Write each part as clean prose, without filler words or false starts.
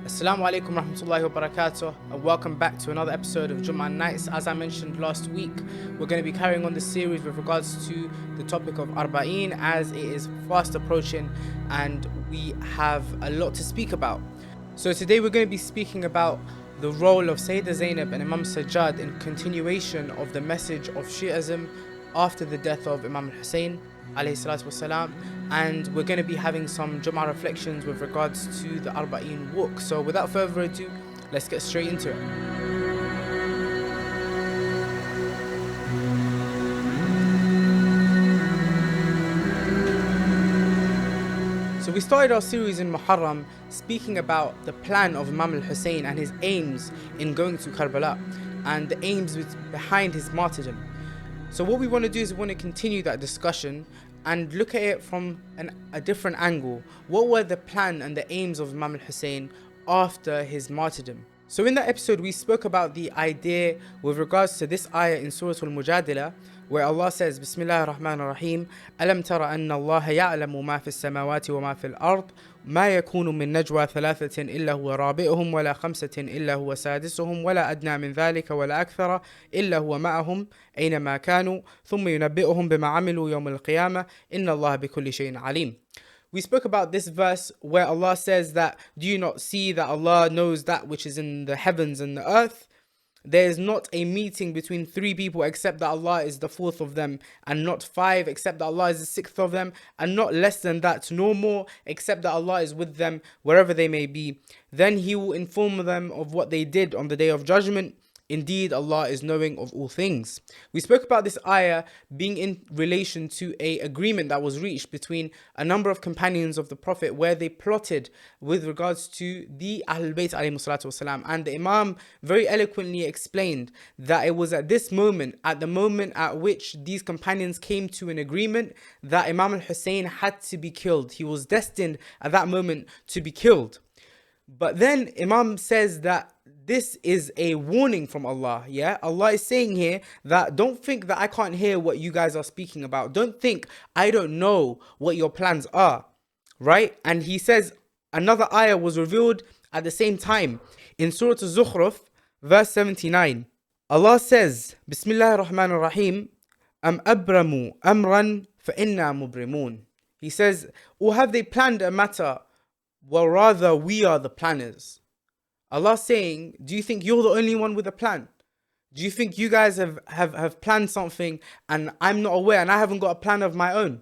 Assalamu alaikum rahmatullahi wa barakatuh, and welcome back to another episode of Jumah Nights. As I mentioned last week, we're going to be carrying on the series with regards to the topic of Arbaeen, as it is fast approaching and we have a lot to speak about. So today we're going to be speaking about the role of Sayeda Zainab and Imam Sajjad in continuation of the message of Shi'ism after the death of Imam Hussein alayhi salatu wasalam, and we're going to be having some Jum'ah reflections with regards to the Arba'een walk. So without further ado, let's get straight into it. So we started our series in Muharram speaking about the plan of Imam al-Hussein and his aims in going to Karbala and the aims behind his martyrdom. So what we want to do is we want to continue that discussion and look at it from a different angle. What were the plan and the aims of Imam al-Hussein after his martyrdom? So in that episode we spoke about the idea with regards to this ayah in Surah Al-Mujadila, where Allah says, Bismillah ar-Rahman ar-Rahim, Alam tara anna Allah ya'lamu ma fi as-samawati wa ma fi al-ard, ما يكون من نجوى ثلاثة إلا هو رابعهم ولا خمسة إلا هو سادسهم ولا أدنى من ذلك ولا أكثر إلا هو معهم أينما كانوا ثم ينبئهم بما عملوا يوم القيامة إن الله بكل شيء عليم. We spoke about this verse where Allah says that, do you not see that Allah knows that which is in the heavens and the earth? There is not a meeting between three people except that Allah is the fourth of them, and not five except that Allah is the sixth of them, and not less than that, nor more, except that Allah is with them wherever they may be. Then He will inform them of what they did on the Day of Judgment. Indeed, Allah is knowing of all things. We spoke about this ayah being in relation to an agreement that was reached between a number of companions of the Prophet, where they plotted with regards to the Ahlul Bayt alayhi salatu wasalam. And the Imam very eloquently explained that it was at this moment, at the moment at which these companions came to an agreement, that Imam al-Hussein had to be killed. He was destined at that moment to be killed. But then Imam says that this is a warning from Allah. Yeah, Allah is saying here that don't think that I can't hear what you guys are speaking about. Don't think I don't know what your plans are, right? And he says another ayah was revealed at the same time in Surah Al-Zukhruf verse 79. Allah says, Bismillah ar-Rahman ar-Rahim, Am abramu amran fa inna mubrimun. He says, or have they planned a matter? Well, rather we are the planners. Allah saying, do you think you're the only one with a plan? Do you think you guys have planned something and I'm not aware and I haven't got a plan of my own?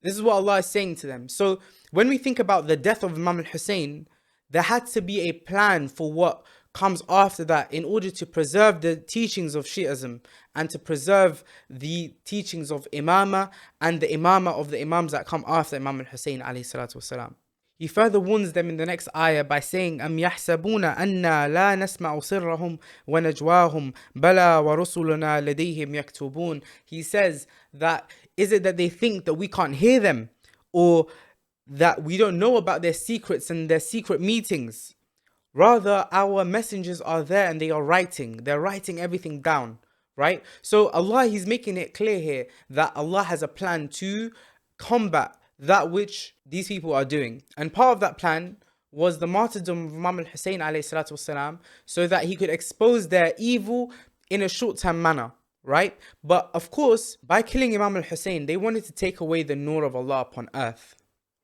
This is what Allah is saying to them. So when we think about the death of Imam al-Hussein, there had to be a plan for what comes after that in order to preserve the teachings of Shi'ism and to preserve the teachings of Imama and the Imama of the Imams that come after Imam al-Hussein alayhi salatu wasalam. He further warns them in the next ayah by saying, أَمْ يَحْسَبُونَ أَنَّا لَا نَسْمَعُ سِرَّهُمْ وَنَجْوَاهُمْ بَلَا وَرُسُلُنَا لَدَيْهِمْ يَكْتُبُونَ. He says that, is it that they think that we can't hear them, or that we don't know about their secrets and their secret meetings? Rather, our messengers are there and they are writing. They're writing everything down, right? So Allah, He's making it clear here that Allah has a plan to combat that which these people are doing. And part of that plan was the martyrdom of Imam al-Hussein alayhi salatu wasalam, so that he could expose their evil in a short-term manner, right? But of course, by killing Imam al-Hussein, they wanted to take away the nur of Allah upon earth,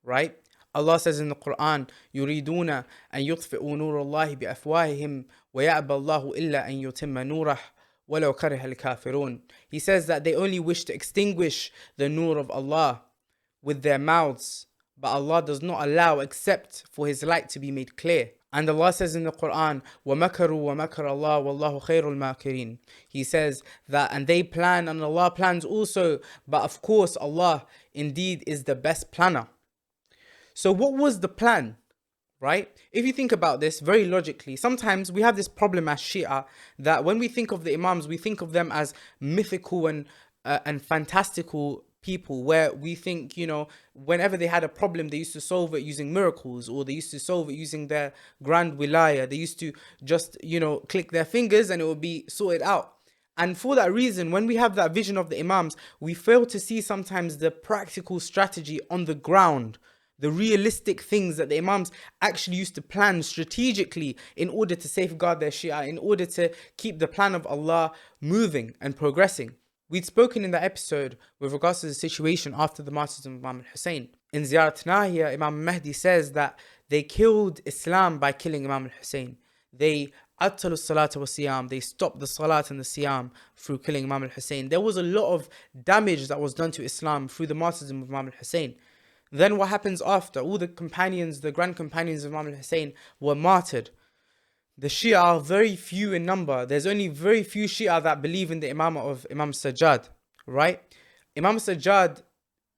right? Allah says in the Quran, يُرِيدُونَ أَن يُطْفِئُوا نُورَ اللَّهِ بِأَفْوَاهِهِمْ وَيَأْبَى اللَّهُ إِلَّا أَن يُتِمَّ نُورَهُ وَلَوْ كَرِهَ الْكَافِرُونَ. He says that they only wish to extinguish the nur of Allah with their mouths, but Allah does not allow except for His light to be made clear. And Allah says in the Quran, وَمَكَرُوا وَمَكَرَ اللَّهُ وَاللَّهُ خَيْرُ الْمَاكِرِينَ. He says that, and they plan and Allah plans also, but of course Allah indeed is the best planner. So what was the plan, right? If you think about this very logically, sometimes we have this problem as Shia that when we think of the Imams, we think of them as mythical and fantastical people, where we think, you know, whenever they had a problem, they used to solve it using miracles, or they used to solve it using their grand wilaya. They used to just, you know, click their fingers and it would be sorted out. And for that reason, when we have that vision of the Imams, we fail to see sometimes the practical strategy on the ground the realistic things that the Imams actually used to plan strategically in order to safeguard their Shia, in order to keep the plan of Allah moving and progressing. We'd spoken in that episode with regards to the situation after the martyrdom of Imam al-Hussein. In Ziyarat Nahiya, Imam Mahdi says that they killed Islam by killing Imam al-Hussein. They attalu salat wa siyam, they stopped the salat and the siyam through killing Imam al-Hussein. There was a lot of damage that was done to Islam through the martyrdom of Imam al-Hussein. Then what happens after? All the companions, the grand companions of Imam al-Hussein were martyred. The Shia are very few in number. There's only very few Shia that believe in the Imamah of Imam Sajjad, right? Imam Sajjad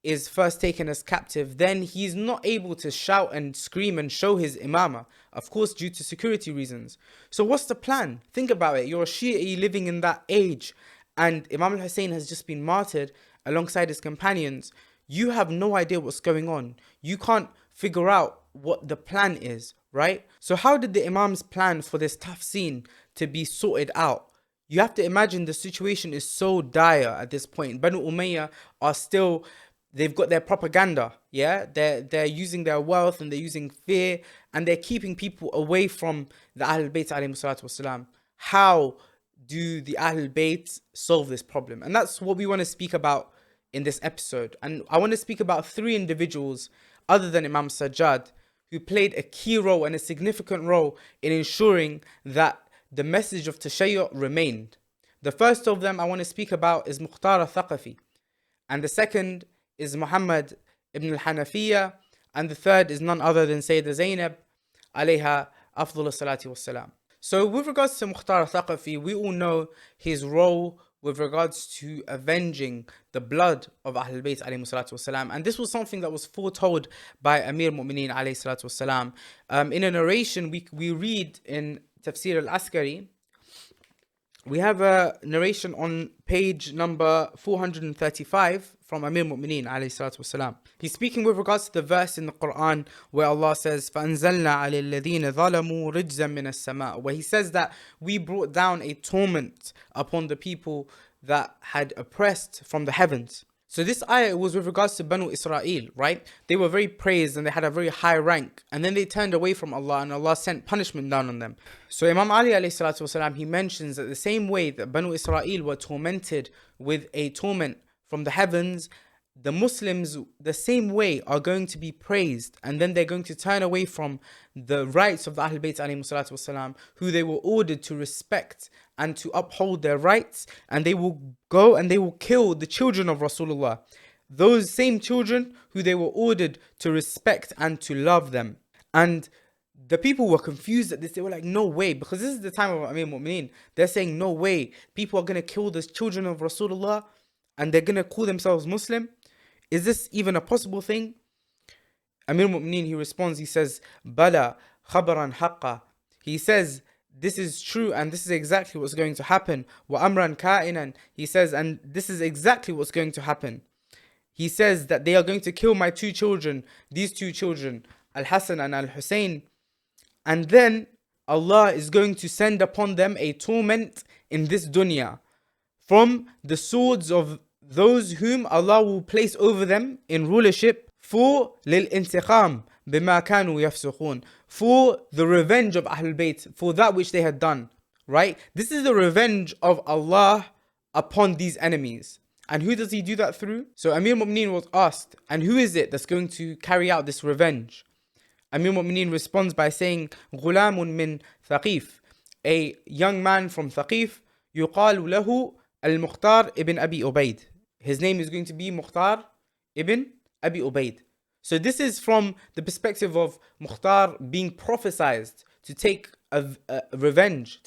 is first taken as captive. Then he's not able to shout and scream and show his Imamah, of course, due to security reasons. So what's the plan? Think about it. You're a Shi'i living in that age, and Imam al-Hussein has just been martyred alongside his companions. You have no idea what's going on. You can't figure out what the plan is, right? So how did the Imams plan for this tough scene to be sorted out? You have to imagine the situation is so dire at this point. Banu Umayyah are still, they've got their propaganda, yeah? They're using their wealth and they're using fear and they're keeping people away from the Ahlul Bayt alayhi salatu wasalam. How do the Ahlul Bayt solve this problem? And that's what we want to speak about in this episode. And I want to speak about 3 individuals other than Imam Sajjad who played a key role and a significant role in ensuring that the message of Tashayyu' remained. The first of them I want to speak about is Mukhtar al-Thaqafi, and the second is Muhammad ibn al-Hanafiyya, and the third is none other than Sayeda Zainab alayha afdhal salati wassalam. So with regards to Mukhtar al-Thaqafi, we all know his role with regards to avenging the blood of Ahlul Bayt alayhi salatu wasalam. And this was something that was foretold by Amir Mu'mineen alayhi salatu wasalam. In a narration we read in Tafsir al-Askari, we have a narration on page number 435 from Amir Mu'mineen alayhi salatu wasalam. He's speaking with regards to the verse in the Quran where Allah says, فَأَنزَلْنَا عَلَى الَّذِينَ ظَلَمُوا رِجْزًا مِنَ السَّمَاءِ, where he says that we brought down a torment upon the people that had oppressed from the heavens. So this ayah was with regards to Banu Israel, right? They were very praised and they had a very high rank, and then they turned away from Allah and Allah sent punishment down on them. So Imam Ali alayhi salatu wasalam, he mentions that the same way that Banu Israel were tormented with a torment from the heavens, the Muslims the same way are going to be praised, and then they're going to turn away from the rights of the Ahlul Bayt alayhi salatu wasalam, who they were ordered to respect and to uphold their rights, and they will go and they will kill the children of Rasulullah, those same children who they were ordered to respect and to love them. And the people were confused at this. They were like, no way, because this is the time of Amir Mu'mineen. They're saying, no way, people are going to kill the children of Rasulullah and they're going to call themselves Muslim. Is this even a possible thing? Amir Mu'mineen, he responds, he says, Bala khabaran haqqa. He says, this is true and this is exactly what's going to happen. Wa amran ka'inan. He says, and this is exactly what's going to happen. He says that they are going to kill my 2 children, these 2 children, Al-Hasan and Al-Hussein. And then Allah is going to send upon them a torment in this dunya from the swords of those whom Allah will place over them in rulership for lil-intiqam bima kanu yafsuqun, for the revenge of Ahlul Bayt, for that which they had done, right? This is the revenge of Allah upon these enemies. And who does he do that through? So Amir Mu'mineen was asked, and who is it that's going to carry out this revenge? Amir Mu'mineen responds by saying, غُلَامٌ min Thaqif, a young man from Thaqif, يُقَالُ لَهُ al-Mukhtar ibn Abi Ubaid. His name is going to be Mukhtar ibn Abi Ubaid. So this is from the perspective of Mukhtar being prophesied to take revenge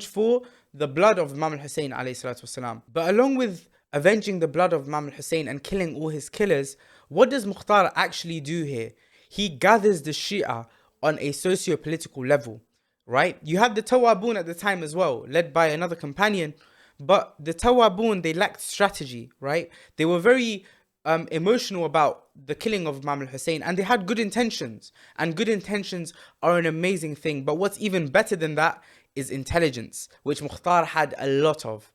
for the blood of Imam al-Hussein alayhi salatu wasalam. But along with avenging the blood of Imam al-Hussein and killing all his killers, what does Mukhtar actually do here? He gathers the Shia on a socio-political level, right? You have the Tawabun at the time as well, led by another companion, but the Tawabun, they lacked strategy, right? They were very emotional about the killing of Imam al-Hussein, and they had good intentions, and good intentions are an amazing thing. But what's even better than that is intelligence, which Mukhtar had a lot of.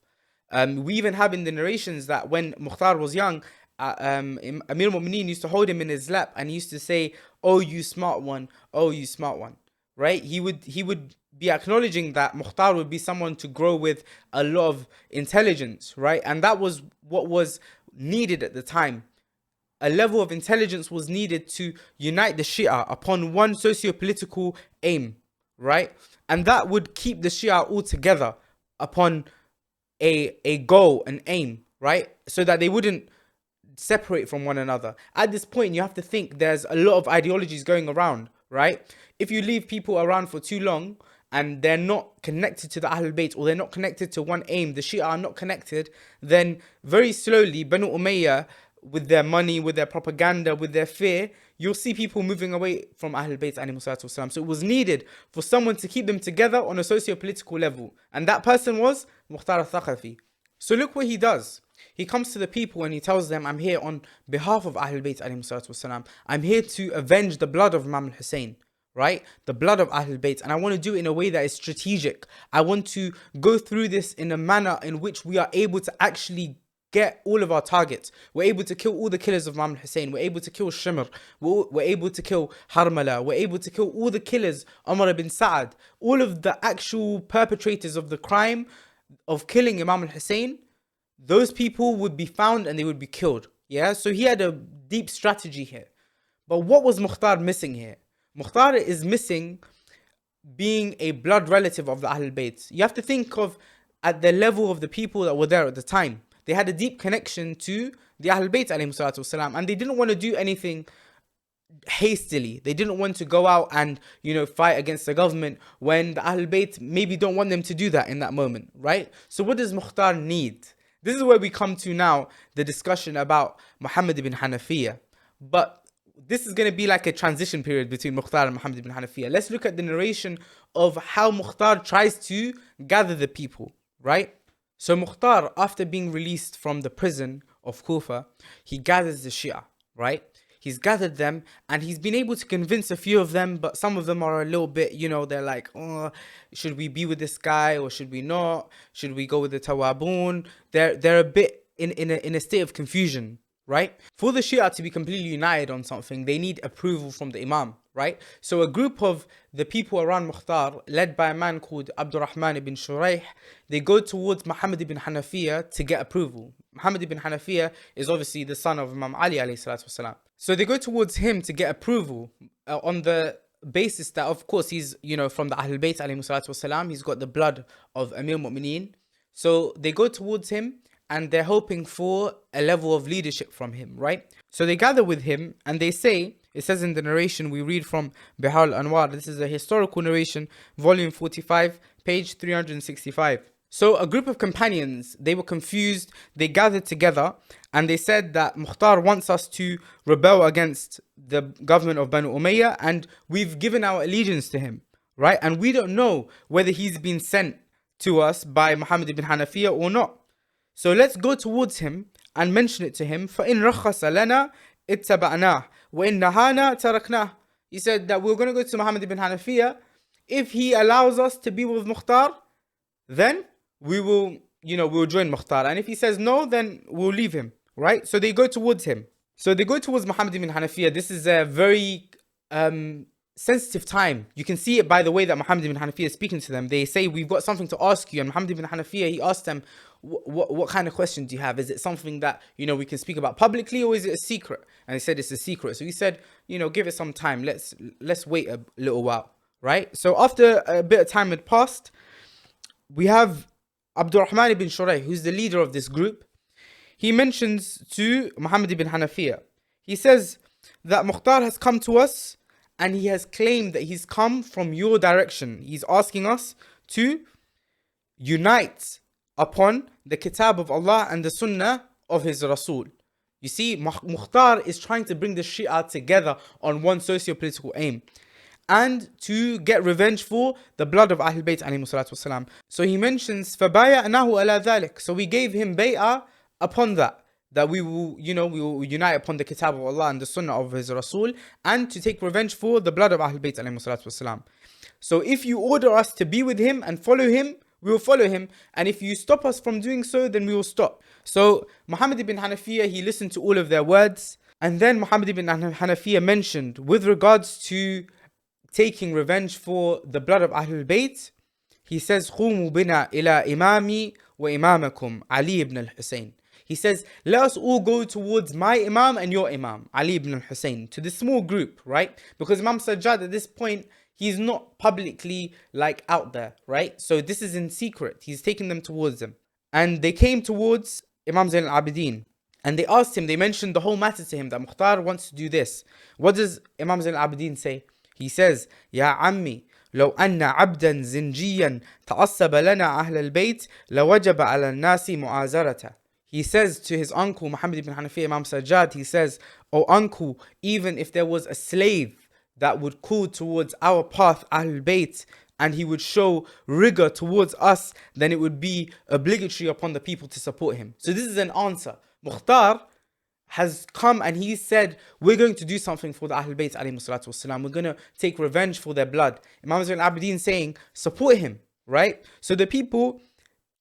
We even have in the narrations that when Mukhtar was young, Amir al-Mu'mineen used to hold him in his lap and he used to say, "Oh, you smart one, oh, you smart one." Right? He would be acknowledging that Mukhtar would be someone to grow with a lot of intelligence, right? And that was what was needed at the time. A level of intelligence was needed to unite the Shia upon one socio-political aim, right? And that would keep the Shia all together upon a goal, an aim, right? So that they wouldn't separate from one another. At this point, you have to think there's a lot of ideologies going around, right? If you leave people around for too long and they're not connected to the Ahlul Bayt, or they're not connected to one aim, the Shia are not connected, then very slowly Banu Umayyah, with their money, with their propaganda, with their fear, you'll see people moving away from Ahlul Bayt alayhi salatu wasalam. So it was needed for someone to keep them together on a socio-political level. And that person was Mukhtar al-Thaqafi. So look what he does. He comes to the people and he tells them, I'm here on behalf of Ahlul Bayt alayhi salatu wasalam. I'm here to avenge the blood of Imam al-Hussein. Right? The blood of Ahlul Bayt. And I want to do it in a way that is strategic. I want to go through this in a manner in which we are able to actually get all of our targets. We're able to kill all the killers of Imam Hussein. We're able to kill Shimr. We're able to kill Harmala. We're able to kill all the killers, Umar ibn Sa'ad. All of the actual perpetrators of the crime of killing Imam Hussein. Those people would be found and they would be killed. Yeah, so he had a deep strategy here. But what was Mukhtar missing here? Mukhtar is missing being a blood relative of the Ahlul Bayt. You have to think of at the level of the people that were there at the time. They had a deep connection to the Ahlul Bayt alayhi salatu wasalam, and they didn't want to do anything hastily. They didn't want to go out and, fight against the government when the Ahlul Bayt maybe don't want them to do that in that moment, right? So what does Mukhtar need? This is where we come to now, the discussion about Muhammad ibn Hanafiyya. But this is going to be like a transition period between Mukhtar and Muhammad ibn Hanafiyya. Let's look at the narration of how Mukhtar tries to gather the people, right? So Mukhtar, after being released from the prison of Kufa, he gathers the Shia, right? He's gathered them and he's been able to convince a few of them, but some of them are a little bit, they're like, oh, should we be with this guy or should we not? Should we go with the Tawabun? They're a bit in a state of confusion, right? For the Shia to be completely united on something, they need approval from the Imam, right? So a group of the people around Mukhtar, led by a man called Abdurrahman ibn Shurayh, they go towards Muhammad ibn Hanafiyya to get approval. Muhammad ibn Hanafiyya is obviously the son of Imam Ali alayhi salatu wasalam. So they go towards him to get approval on the basis that, of course, he's, from the Ahlul Bayt alayhi salatu wasalam. He's got the blood of Amir al-Mu'mineen. So they go towards him and they're hoping for a level of leadership from him, right? So they gather with him and they say, it says in the narration we read from Bihar al-Anwar, this is a historical narration, volume 45, page 365. So a group of companions, they were confused, they gathered together and they said that Mukhtar wants us to rebel against the government of Banu Umayyah and we've given our allegiance to him, right? And we don't know whether he's been sent to us by Muhammad ibn Hanafiyya or not. So let's go towards him and mention it to him. فَإِن رَخَّصَ لَنَا اتَّبَعْنَاهُ وَإِن نَهَانَا تَرَكْنَاهُ. He said that we're going to go to Muhammad ibn Hanafiyya. If he allows us to be with Mukhtar, then we will, we'll join Mukhtar. And if he says no, then we'll leave him, right? So they go towards him. So they go towards Muhammad ibn Hanafiyya. This is a very sensitive time. You can see it by the way that Muhammad ibn Hanafiyya is speaking to them. They say, we've got something to ask you. And Muhammad ibn Hanafiyya, he asked them, what kind of question do you have? Is it something that, we can speak about publicly or is it a secret? And they said it's a secret. So he said, give it some time. Let's wait a little while, right? So after a bit of time had passed, we have Abdurrahman ibn Shurayh, who's the leader of this group. He mentions to Muhammad ibn Hanafiyya, he says that Mukhtar has come to us and he has claimed that he's come from your direction. He's asking us to unite upon the Kitab of Allah and the Sunnah of his Rasul. You see, Mukhtar is trying to bring the Shia together on one socio-political aim and to get revenge for the blood of Ahlul Bayt alayhi salatu wasalam. So he mentions فَبَايَعْنَاهُ عَلَى ذَلِكَ. So we gave him bay'ah upon that we will, we will unite upon the Kitab of Allah and the Sunnah of his Rasul and to take revenge for the blood of Ahlul Bayt alayhi salatu wasalam. So if you order us to be with him and follow him, we will follow him. And if you stop us from doing so, then we will stop. So Muhammad ibn Hanafiyya, he listened to all of their words. And then Muhammad ibn Hanafiyya mentioned, with regards to taking revenge for the blood of Ahlul Bayt, he says, قُومُوا بِنَا إِلَىٰ إِمَامِي وَإِمَامَكُمْ Ali ibn al-Husayn. He says, let us all go towards my Imam and your Imam, Ali ibn al-Husayn, to this small group, right? Because Imam Sajjad at this point, he's not publicly like out there, right? So this is in secret. He's taking them towards them. And they came towards Imam Zain al-Abidin. And they asked him, they mentioned the whole matter to him, that Mukhtar wants to do this. What does Imam Zain al-Abidin say? He says, Ya Ammi, لو أن عبدا زنجيا تعصب لنا أهل البيت لوجب على الناس معازرته. He says to his uncle Muhammad ibn Hanafiyya, Imam Sajjad, he says, "O uncle, even if there was a slave that would call towards our path, Ahlul Bayt, and he would show rigor towards us, then it would be obligatory upon the people to support him." So this is an answer. Mukhtar has come and he said, we're going to do something for the Ahlul Bayt alayhi salatu wasalam. We're going to take revenge for their blood. Imam Zain al-Abidin saying, support him, right? So the people,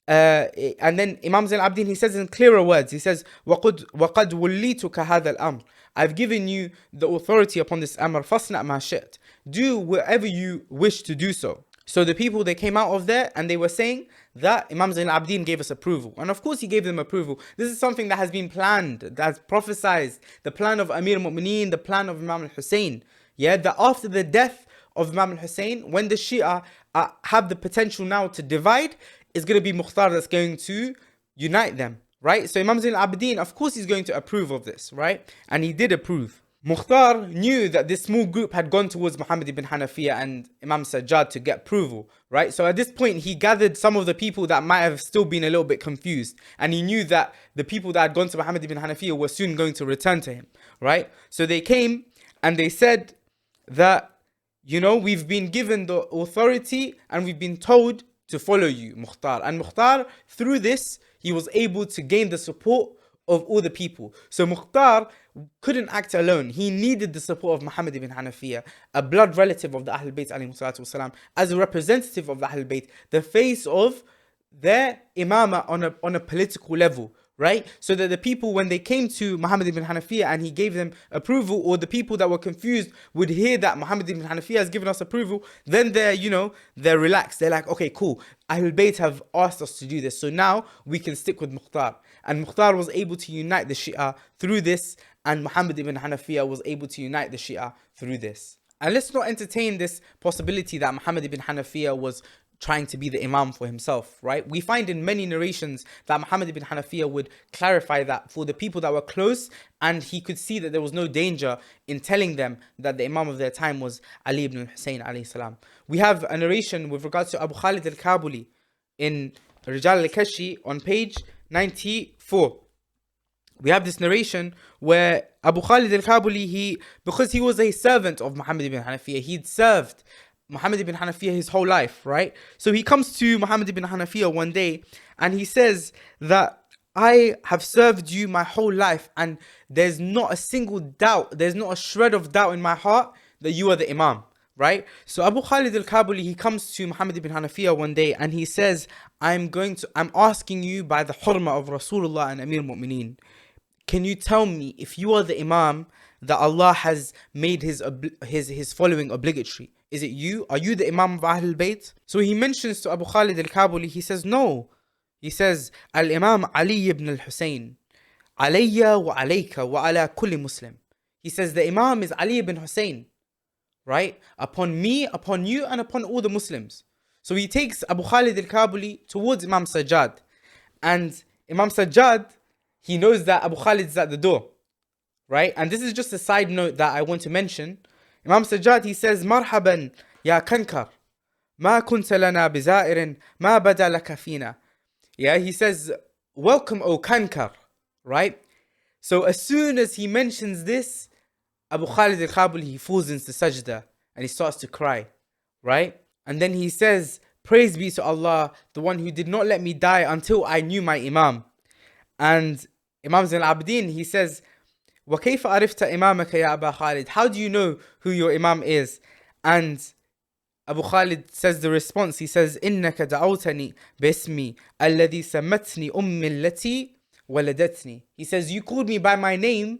and then Imam Zain al-Abidin, he says in clearer words, he says, وَقَدْ وُلِّيتُكَ هَذَا الْأَمْرِ, I've given you the authority upon this amr, فَصْنَعْ مَا شِئْتَ, do whatever you wish to do so. So the people, they came out of there and they were saying that Imam Zain al-Abidin gave us approval. And of course he gave them approval. This is something that has been planned, that's prophesized. The plan of Amir al-Mu'mineen, the plan of Imam al-Hussein. Yeah, that after the death of Imam al-Hussein, when the Shia have the potential now to divide, it's going to be Mukhtar that's going to unite them. Right? So Imam Zain al-Abidin, of course he's going to approve of this. Right? And he did approve. Mukhtar knew that this small group had gone towards Muhammad ibn Hanafiyya and Imam Sajjad to get approval, right? So at this point, he gathered some of the people that might have still been a little bit confused. And he knew that the people that had gone to Muhammad ibn Hanafiyya were soon going to return to him, right? So they came and they said that, you know, we've been given the authority and we've been told to follow you, Mukhtar. And Mukhtar, through this, he was able to gain the support of all the people. So Mukhtar couldn't act alone. He needed the support of Muhammad ibn Hanafiyya, a blood relative of the Ahlul Bayt alayhi salatu wasalam, as a representative of the Ahlul Bayt, the face of their imama on a political level, right? So that the people, when they came to Muhammad ibn Hanafiyya and he gave them approval, or the people that were confused would hear that Muhammad ibn Hanafiyya has given us approval, then they're relaxed. They're like, okay, cool. Ahlul Bayt have asked us to do this, so now we can stick with Mukhtar. And Mukhtar was able to unite the Shia through this, and Muhammad ibn Hanafiyya was able to unite the Shia through this. And let's not entertain this possibility that Muhammad ibn Hanafiyya was trying to be the Imam for himself, right? We find in many narrations that Muhammad ibn Hanafiyya would clarify that for the people that were close, and he could see that there was no danger in telling them that the Imam of their time was Ali ibn al-Husayn alayhi salam. We have a narration with regards to Abu Khalid al-Kabuli in Rijal al-Kashi on page 94. We have this narration where Abu Khalid al-Kabuli, because he was a servant of Muhammad ibn Hanafiyya, he'd served Muhammad ibn Hanafiyya his whole life, right? So he comes to Muhammad ibn Hanafiyya one day and he says that I have served you my whole life and there's not a single doubt, there's not a shred of doubt in my heart that you are the Imam, right? So Abu Khalid al-Kabuli, he comes to Muhammad ibn Hanafiyya one day and he says, I'm asking you by the hurma of Rasulullah and Amir al-Mu'mineen, can you tell me if you are the Imam that Allah has made his following obligatory? Is it you? Are you the Imam of Ahlul Bayt? So he mentions to Abu Khalid al-Kabuli, he says, no. He says, Al-Imam Ali ibn al-Husayn, alayya wa alayka wa ala kulli Muslim. He says, the Imam is Ali ibn Husayn, right? Upon me, upon you, and upon all the Muslims. So he takes Abu Khalid al-Kabuli towards Imam Sajjad. And Imam Sajjad, he knows that Abu Khalid is at the door, right? And this is just a side note that I want to mention. Imam Sajjad, he says, Marhaban ya kankar, ma kunta lana bizairin, ma bada laka fina. Yeah, he says, welcome, O kankar, right? So as soon as he mentions this, Abu Khalid al-Kabuli, he falls into sajda and he starts to cry, right? And then he says, praise be to Allah, the one who did not let me die until I knew my Imam. And Imam Zain al-Abidin, he says, وَكَيْفَ عَرِفْتَ إِمَامَكَ يَا أَبَا خَالِدٍ? How do you know who your Imam is? And Abu Khalid says the response, he says, إِنَّكَ دَعَوْتَنِي بِاسْمِي الَّذِي سَمَّتْنِي أُمِّي الَّتِي وَلَدَتْنِي. He says, you called me by my name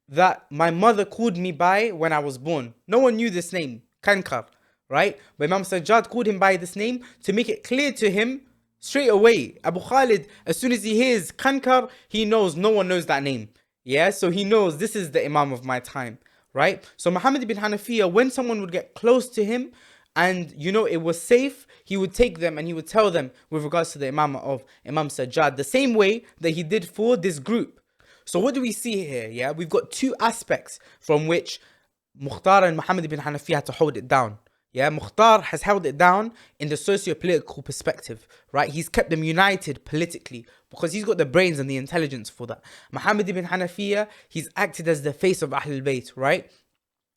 that my mother called me by when I was born. No one knew this name, Kankar, right? But Imam Sajjad called him by this name to make it clear to him straight away. Abu Khalid, as soon as he hears Kankar, he knows no one knows that name. Yeah, so he knows this is the Imam of my time, right? So Muhammad ibn Hanafiyya, when someone would get close to him and it was safe, he would take them and he would tell them with regards to the Imam of Imam Sajjad, the same way that he did for this group. So what do we see here? Yeah, we've got two aspects from which Mukhtar and Muhammad ibn Hanafiyya had to hold it down. Yeah, Mukhtar has held it down in the socio-political perspective, right? He's kept them united politically because he's got the brains and the intelligence for that. Muhammad ibn Hanafiyya, he's acted as the face of Ahlul Bayt, right?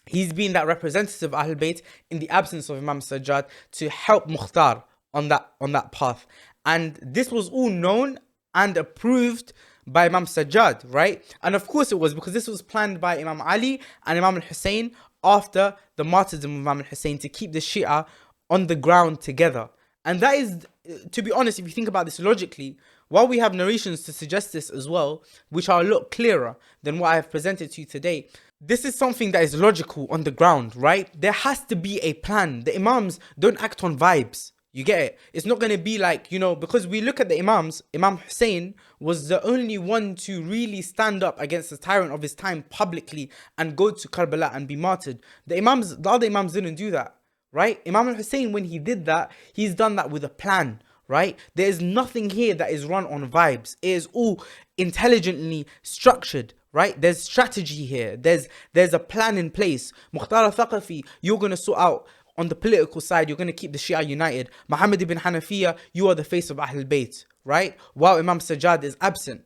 He's been that representative of Ahlul Bayt in the absence of Imam Sajjad to help Mukhtar on that path. And this was all known and approved by Imam Sajjad, right? And of course it was, because this was planned by Imam Ali and Imam al-Hussein after the martyrdom of Imam al-Hussein to keep the Shia on the ground together. And that is, to be honest, if you think about this logically, while we have narrations to suggest this as well, which are a lot clearer than what I have presented to you today, this is something that is logical on the ground, right? There has to be a plan. The Imams don't act on vibes. You get it? It's not going to be like, because we look at the Imams, Imam Hussein was the only one to really stand up against the tyrant of his time publicly and go to Karbala and be martyred. The other Imams didn't do that, right? Imam Hussein, when he did that, he's done that with a plan, right? There is nothing here that is run on vibes. It is all intelligently structured, right? There's strategy here. There's a plan in place. Mukhtar al-Thaqafi, you're going to sort out on the political side, you're going to keep the Shia united. Muhammad ibn Hanafiyya, you are the face of Ahlul Bayt, right? While Imam Sajjad is absent,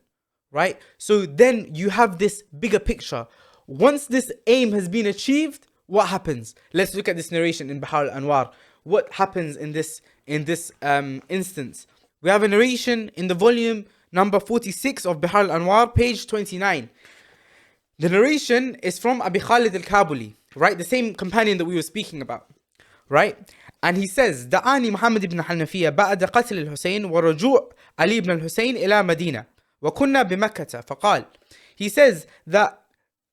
right? So then you have this bigger picture. Once this aim has been achieved, what happens? Let's look at this narration in Bahar al-Anwar. What happens in this instance? We have a narration in the volume number 46 of Bahar al-Anwar, page 29. The narration is from Abi Khalid al-Kabuli, right? The same companion that we were speaking about. Right? And he says, دعاني محمد بن حنفية بعد قتل الحسين ورجوع علي بن الحسين إلى مدينة وكنا بمكة فقال. He says that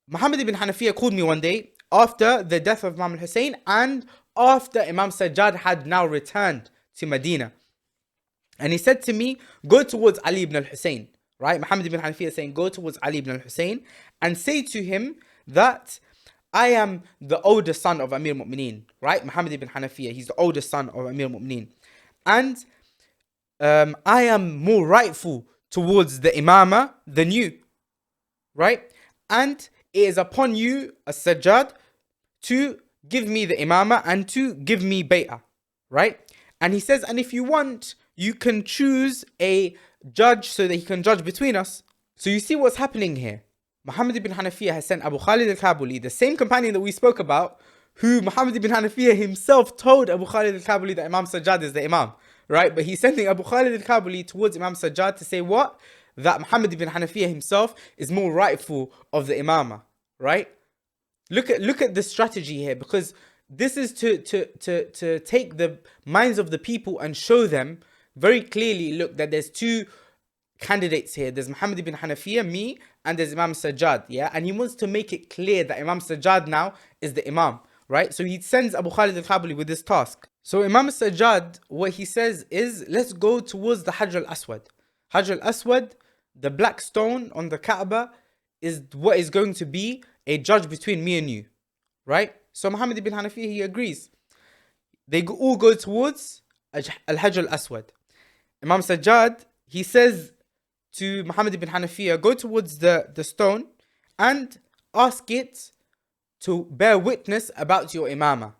Muhammad ibn Hanafiyya called me one day after the death of Imam al-Hussein and after Imam Sajjad had now returned to Medina. And he said to me, go towards Ali ibn al-Hussein. Right? Muhammad ibn Hanafiyya saying, go towards Ali ibn al-Hussein and say to him that I am the oldest son of Amir al-Mu'mineen, right? Muhammad ibn Hanafiyya, he's the oldest son of Amir al-Mu'mineen. And I am more rightful towards the Imamah than you, right? And it is upon you, as Sajjad, to give me the Imamah and to give me bay'ah, right? And he says, and if you want, you can choose a judge so that he can judge between us. So you see what's happening here. Muhammad ibn Hanafiyya has sent Abu Khalid al-Kabuli, the same companion that we spoke about, who Muhammad ibn Hanafiyya himself told Abu Khalid al-Kabuli that Imam Sajjad is the Imam, right? But he's sending Abu Khalid al-Kabuli towards Imam Sajjad to say what? That Muhammad ibn Hanafiyya himself is more rightful of the Imamah, right? Look at the strategy here, because this is to take the minds of the people and show them very clearly, look, that there's two candidates here. There's Muhammad ibn Hanafiyya, me, and there's Imam Sajjad, yeah? And he wants to make it clear that Imam Sajjad now is the Imam, right? So he sends Abu Khalid al-Kabuli with this task. So Imam Sajjad, what he says is, let's go towards the Hajr al-Aswad. Hajr al-Aswad, the black stone on the Kaaba, is what is going to be a judge between me and you, right? So Muhammad ibn Hanafiyya, he agrees. They all go towards al-Hajr al-Aswad. Imam Sajjad, he says to Muhammad ibn Hanafiyya, go towards the stone and ask it to bear witness about your imamah,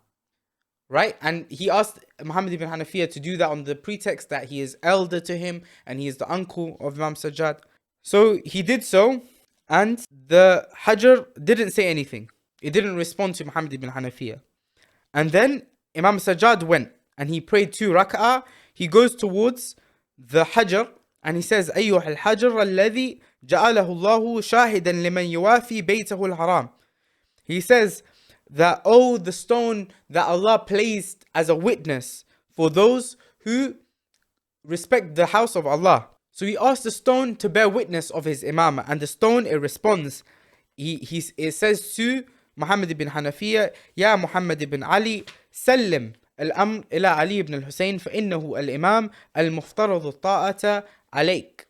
right? And he asked Muhammad ibn Hanafiyya to do that on the pretext that he is elder to him and he is the uncle of Imam Sajjad. So he did so, and the Hajr didn't say anything. It didn't respond to Muhammad ibn Hanafiyya. And then Imam Sajjad went and he prayed 2 rak'ah. He goes towards the Hajr and he says, أيها الحجر الذي جعله الله شاهدا لمن يوافي بيته الحرام. He says, that, oh, the stone that Allah placed as a witness for those who respect the house of Allah. So he asked the stone to bear witness of his imamah, and the stone, it responds. It says to Muhammad ibn Hanafiyya, Ya Muhammad ibn Ali, Sallim al-amr ila Ali ibn al-Husayn, فإنه الإمام المفترض الطاعة عليك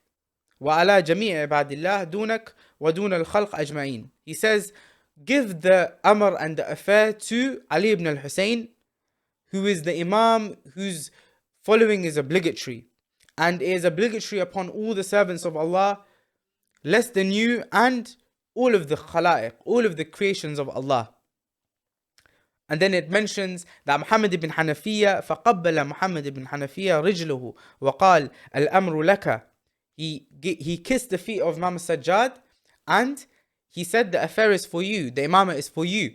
وعلى جميع عباد الله دونك ودون الخلق أجمعين. He says, give the amr and the affair to Ali ibn al-Husayn, who is the imam whose following is obligatory, and is obligatory upon all the servants of Allah, less than you and all of the khalaiq, all of the creations of Allah. And then it mentions that Muhammad ibn Hanafiyya, فَقَبَّلَ Muhammad ibn Hanafiyya رِجْلُهُ وَقَالَ الْأَمْرُ لَكَ. He kissed the feet of Imam Sajjad and he said, the affair is for you, the imamah is for you.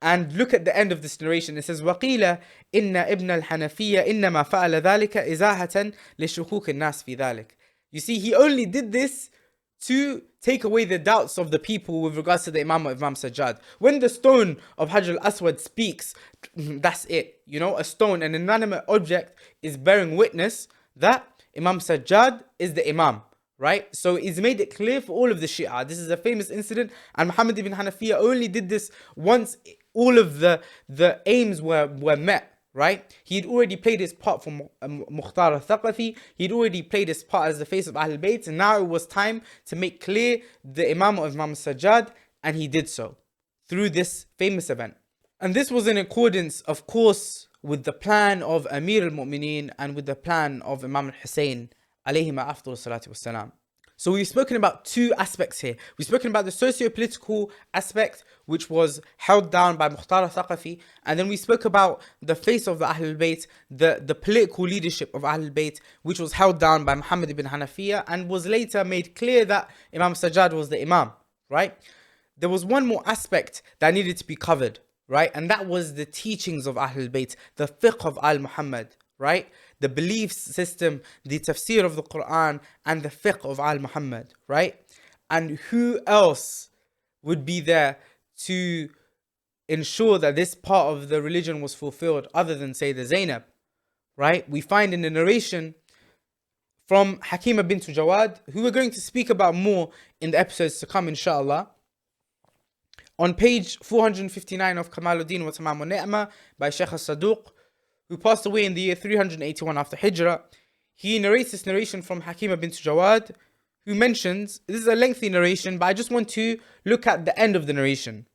And look at the end of this narration. It says, وَقِيلَ إِنَّ إِبْنَ الْحَنَفِيَّ إِنَّمَا فَعَلَ ذَلِكَ إِزَاحَةً لِشُكُوكِ النَّاسِ فِي ذَلِكَ. You see, he only did this to take away the doubts of the people with regards to the Imam of Imam Sajjad. When the stone of Hajar al-Aswad speaks, that's it. You know, a stone, an inanimate object, is bearing witness that Imam Sajjad is the Imam. Right? So he's made it clear for all of the Shia. This is a famous incident, and Muhammad ibn Hanafiyya only did this once all of the aims were met. Right? He'd already played his part for Mukhtar al-Thaqafi. He'd already played his part as the face of Ahl al-Bayt, and now it was time to make clear the Imam of Imam Sajjad, and he did so through this famous event. And this was in accordance, of course, with the plan of Amir al-Mu'mineen and with the plan of Imam al-Hussein alayhima afdal salatu wassalam. So we've spoken about two aspects here. We've spoken about the socio-political aspect, which was held down by Mukhtar al-Thaqafi, and then we spoke about the face of the Ahl al-Bayt, the political leadership of Ahl al-Bayt, which was held down by Muhammad ibn Hanafiyya, and was later made clear that Imam Sajjad was the Imam, right? There was one more aspect that needed to be covered, right? And that was the teachings of Ahl al-Bayt, the fiqh of Al-Muhammad, right? The belief system, the tafsir of the Quran, and the fiqh of Al-Muhammad, right? And who else would be there to ensure that this part of the religion was fulfilled other than Sayeda Zainab, right? We find in the narration from Hakima bint Jawad, who we're going to speak about more in the episodes to come, inshallah. On page 459 of Kamaluddin wa Tamam al-Ni'mah by Shaykh al-Saduq, who passed away in the year 381 after Hijrah, he narrates this narration from Hakima bint Jawad, who mentions, this is a lengthy narration, but I just want to look at the end of the narration.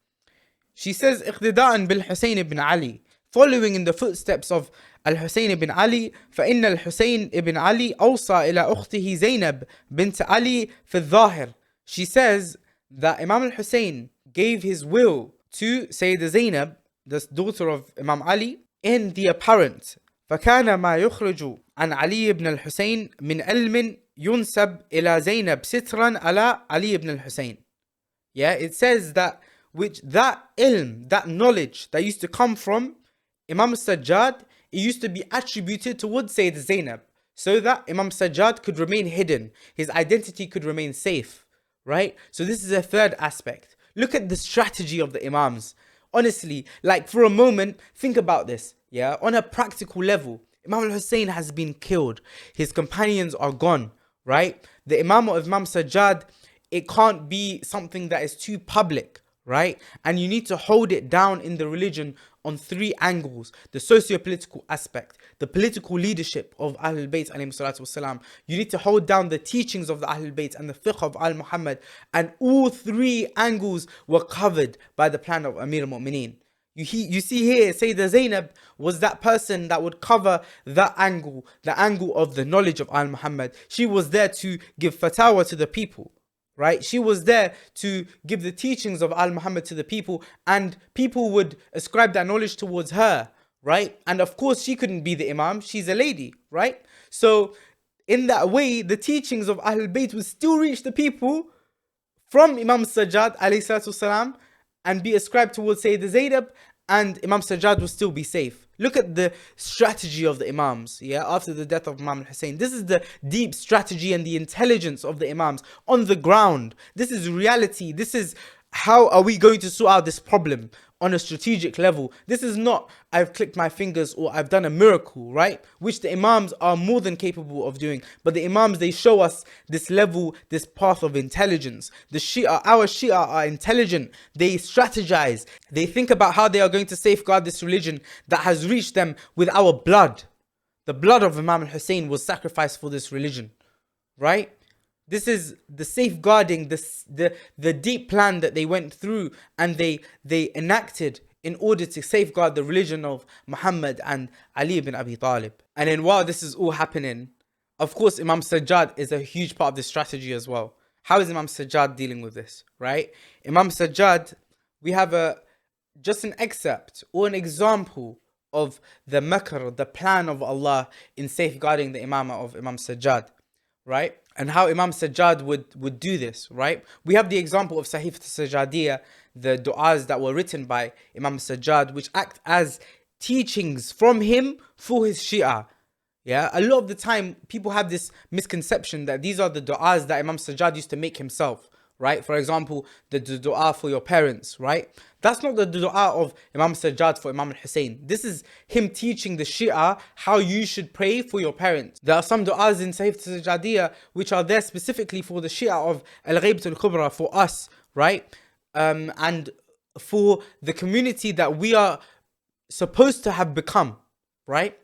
She says, اقتداء بالحسين ibn Ali, following in the footsteps of Al-Husayn ibn Ali, فإن الحسين ibn Ali أوصى إلى أخته زينب بنت علي في الظاهر. She says that Imam al-Husayn gave his will to Sayyidah Zainab, the daughter of Imam Ali, in the apparent. فكان ما يخرج عن علي بن الحسين من علم ينسب إلى زينب سترا على علي بن الحسين. Yeah, it says that that ilm, that knowledge that used to come from Imam Sajjad, it used to be attributed towards Sayyidah Zainab, so that Imam Sajjad could remain hidden, his identity could remain safe, right? So this is a third aspect. Look at the strategy of the Imams. Honestly, like for a moment, think about this, yeah? On a practical level, Imam al-Hussein has been killed. His companions are gone, right? The Imam of Imam Sajjad, it can't be something that is too public, right? And you need to hold it down in the religion on three angles: the socio-political aspect, the political leadership of Ahlul Bayt alayhi salatu wasalam. You need to hold down the teachings of the Ahlul Bayt and the fiqh of Al-Muhammad, and all three angles were covered by the plan of Amir al-Mu'mineen. You see here, Sayyidah Zainab was that person that would cover that angle, the angle of the knowledge of Al-Muhammad. She was there to give fatwa to the people, right? She was there to give the teachings of Al-Muhammad to the people, and people would ascribe that knowledge towards her, right? And of course, she couldn't be the Imam. She's a lady, right? So in that way, the teachings of Ahlul Bayt would still reach the people from Imam Sajjad alayhi salatu wasalam and be ascribed towards Sayyidah Zainab, and Imam Sajjad will still be safe. Look at the strategy of the Imams, yeah, after the death of Imam al-Hussein. This is the deep strategy and the intelligence of the Imams on the ground. This is reality. This is how are we going to sort out this problem on a strategic level. This is not, I've clicked my fingers or I've done a miracle, right? Which the Imams are more than capable of doing. But the Imams, they show us this level, this path of intelligence. Our Shia are intelligent. They strategize. They think about how they are going to safeguard this religion that has reached them with our blood. The blood of Imam al-Hussein was sacrificed for this religion, right? This is the safeguarding, the deep plan that they went through and they enacted in order to safeguard the religion of Muhammad and Ali ibn Abi Talib. And then while this is all happening, of course, Imam Sajjad is a huge part of this strategy as well. How is Imam Sajjad dealing with this, right? Imam Sajjad, we have just an excerpt or an example of the makr, the plan of Allah in safeguarding the imamah of Imam Sajjad, right? And how Imam Sajjad would do this, right? We have the example of Sahifat Sajjadiyya, the du'as that were written by Imam Sajjad, which act as teachings from him for his Shia. Yeah, a lot of the time, people have this misconception that these are the du'as that Imam Sajjad used to make himself, right? For example, the du'a for your parents, right? That's not the du'a of Imam Sajjad for Imam al-Hussein. This is him teaching the Shia how you should pray for your parents. There are some du'as in Sahif Sajjadiyya which are there specifically for the Shia of Al-Ghaybat al-Kubra, for us, right? And for the community that we are supposed to have become, right?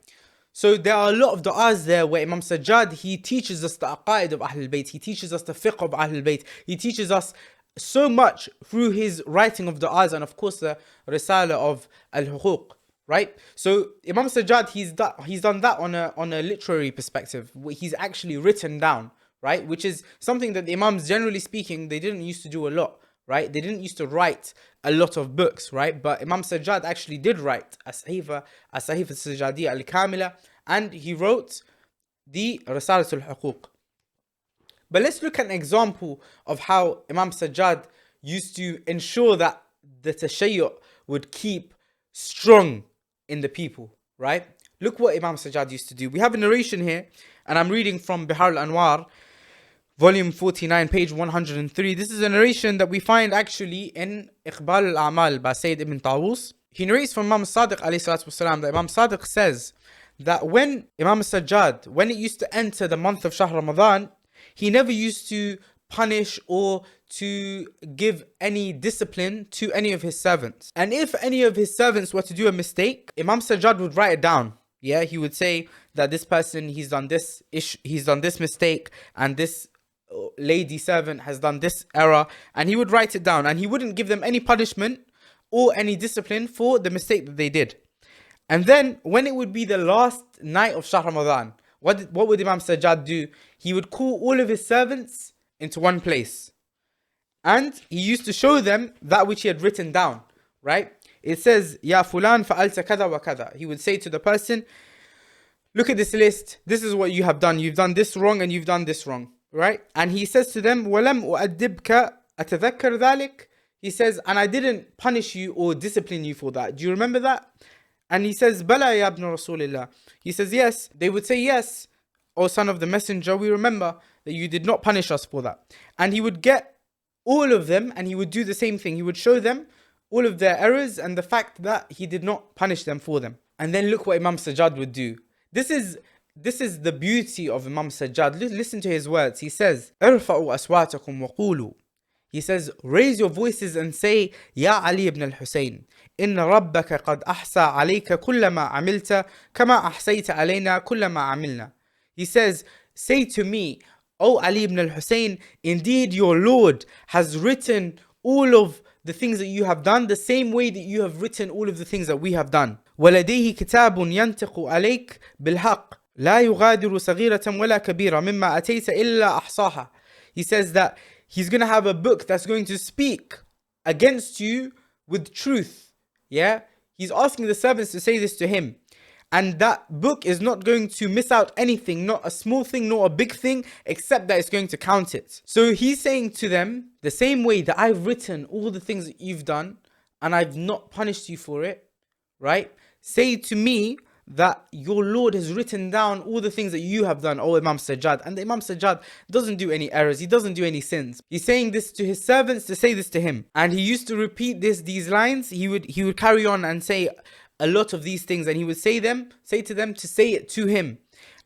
So there are a lot of du'as there where Imam Sajjad, he teaches us the aqaid of Ahlul Bayt, he teaches us the fiqh of Ahlul Bayt, he teaches us so much through his writing of du'as and of course the risala of al-huquq, right? So Imam Sajjad, he's done that on a literary perspective. He's actually written down, right? Which is something that the Imams, generally speaking, they didn't used to do a lot, right? They didn't used to write a lot of books, right? But Imam Sajjad actually did write As-Sahifa Sajjadiyya al-Kamila, and he wrote the Risalat al-Huquq. But let's look at an example of how Imam Sajjad used to ensure that the tashayyu' would keep strong in the people, right? Look what Imam Sajjad used to do. We have a narration here, and I'm reading from Bihar al-Anwar, volume 49, page 103. This is a narration that we find actually in Iqbal al-A'mal by Sayyid ibn Tawus. He narrates from Imam Sadiq alayhi salatu wasalam that Imam Sadiq says that when Imam Sajjad, when it used to enter the month of Shahr Ramadan, he never used to punish or to give any discipline to any of his servants. And if any of his servants were to do a mistake, Imam Sajjad would write it down. Yeah, he would say that this person, he's done this mistake, and this lady servant has done this error, and he would write it down, and he wouldn't give them any punishment or any discipline for the mistake that they did. And then when it would be the last night of Shahr Ramadan, what would Imam Sajjad do? He would call all of his servants into one place, and he used to show them that which he had written down, right? It says, Ya fulan fa'alta kada wa kada. He would say to the person, look at this list, this is what you have done. You've done this wrong and you've done this wrong, right? And he says to them, وَلَمْ أُؤَدِّبْكَ أَتَذَكَّرْ ذَلِكَ. He says, and I didn't punish you or discipline you for that. Do you remember that? And he says, Bala ya ibn Rasulillah. He says, yes. They would say, yes, O son of the messenger, we remember that you did not punish us for that. And he would get all of them and he would do the same thing. He would show them all of their errors and the fact that he did not punish them for them. And then look what Imam Sajjad would do. This is the beauty of Imam Sajjad. Listen to his words. He says, ارفعوا أصواتكم وقولوا. He says, raise your voices and say, Ya Ali ibn al-Hussein, إن ربك قد أحصى عليك كل ما عملت كما أحصيت علينا كل ما عملنا. He says, say to me, O Ali ibn al-Hussein, indeed your Lord has written all of the things that you have done the same way that you have written all of the things that we have done. وَلَدَيْهِ كِتَابٌ يَنْتِقُ عَلَيْكَ بِالْحَقِّ لَا يُغَادِرُ صَغِيرَةً وَلَا كَبِيرًا مِمَّا أَتَيْتَ إِلَّا أَحْصَاهَا. He says that he's going to have a book that's going to speak against you with truth. Yeah, he's asking the servants to say this to him. And that book is not going to miss out anything, not a small thing, not a big thing, except that it's going to count it. So he's saying to them, the same way that I've written all the things that you've done, and I've not punished you for it, right? Say to me that your Lord has written down all the things that you have done, O Imam Sajjad. And the Imam Sajjad doesn't do any errors, he doesn't do any sins. He's saying this to his servants to say this to him. And he used to repeat these lines. He would carry on and say a lot of these things, and he would say to them to say it to him.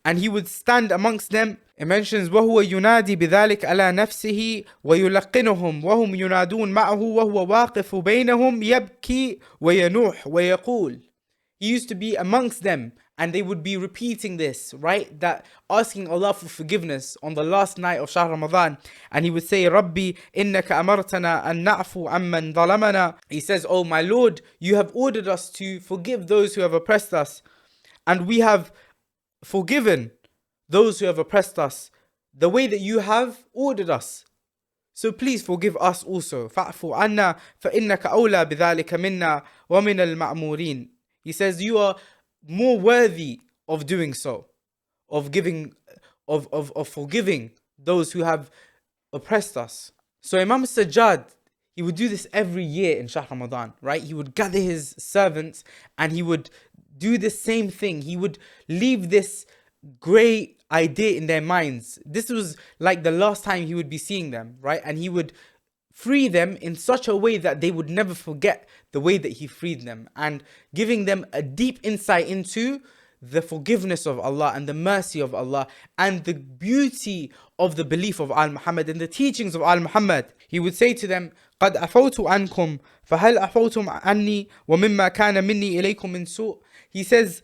And he would stand amongst them. It mentions وَهُوَ يُنَادِي بِذَلِكَ عَلَى نَفْسِهِ وَيُلَقِّنُهُم وَهُمْ يُنَادُونَ مَعَهُ وَهُوَ وَاقِفُ بَيْنَهُمْ يَبْكِي وَيَنُوحُ وَيَقُولُ. He used to be amongst them, and they would be repeating this, right? That asking Allah for forgiveness on the last night of Shahr Ramadan. And he would say, Rabbi, innaka amartana an na'fu amman zalamana. He says, oh my Lord, you have ordered us to forgive those who have oppressed us. And we have forgiven those who have oppressed us the way that you have ordered us. So please forgive us also. فَاعْفُ عَنَّا فَإِنَّكَ أَوْلَى بِذَلِكَ مِنَّا وَمِنَ الْمَأْمُورِينَ. He says you are more worthy of doing so, of forgiving those who have oppressed us. So Imam Sajjad, he would do this every year in Shahr Ramadan, right? He would gather his servants and he would do the same thing. He would leave this great idea in their minds. This was like the last time he would be seeing them, right? And he would free them in such a way that they would never forget the way that he freed them, and giving them a deep insight into the forgiveness of Allah and the mercy of Allah and the beauty of the belief of Al-Muhammad and the teachings of Al-Muhammad. He would say to them, قَدْ أَفَوْتُ عَنْكُمْ فَهَلْ أَفَوْتُمْ عَنِّي وَمِمَّا كَانَ مِنِّي إِلَيْكُمْ مِنْ سُوءٍ. He says,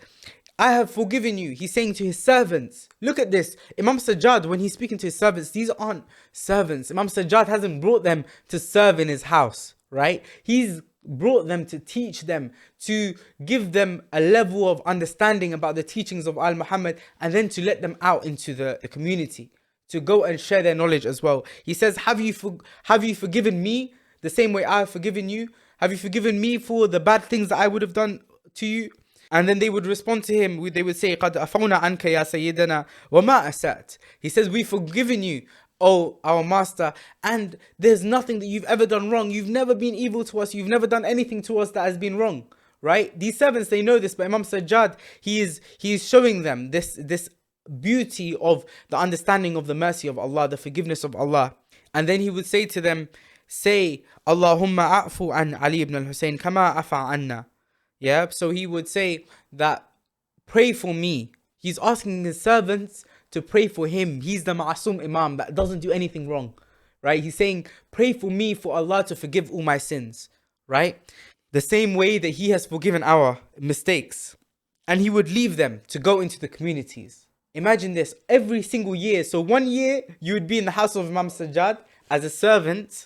I have forgiven you. He's saying to his servants. Look at this. Imam Sajjad, when he's speaking to his servants, these aren't servants. Imam Sajjad hasn't brought them to serve in his house, right? He's brought them to teach them, to give them a level of understanding about the teachings of Al-Muhammad, and then to let them out into the community, to go and share their knowledge as well. He says, have you forgiven me the same way I have forgiven you? Have you forgiven me for the bad things that I would have done to you? And then they would respond to him, they would say, قَدْ أَفَوْنَا عَنْكَ يَا سَيِّدَنَا وَمَا أَسَأْتَ. He says, we've forgiven you, oh our master, and there's nothing that you've ever done wrong. You've never been evil to us. You've never done anything to us that has been wrong, right? These servants, they know this, but Imam Sajjad, he is showing them this beauty of the understanding of the mercy of Allah, the forgiveness of Allah. And then he would say to them, say, Allahumma a'fu an Ali ibn al-Husayn kama afa anna. Yeah, so he would say that, pray for me. He's asking his servants to pray for him. He's the Ma'asum Imam that doesn't do anything wrong, right? He's saying, pray for me for Allah to forgive all my sins, right? The same way that he has forgiven our mistakes. And he would leave them to go into the communities. Imagine this, every single year. So 1 year, you would be in the house of Imam Sajjad as a servant,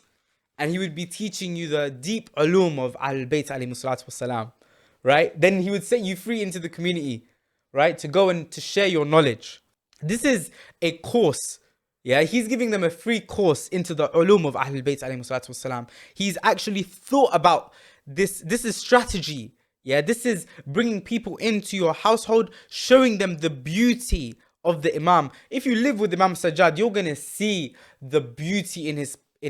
and he would be teaching you the deep ulum of Al-Bayt alayhi salatu wasalam. Right? Then he would set you free into the community, right? To go and to share your knowledge. This is a course. Yeah, he's giving them a free course into the ulum of Ahlul Bayt alayhi salatu wasalam. He's actually thought about this. This is strategy. Yeah, this is bringing people into your household, showing them the beauty of the Imam. If you live with Imam Sajjad, you're going to see the beauty in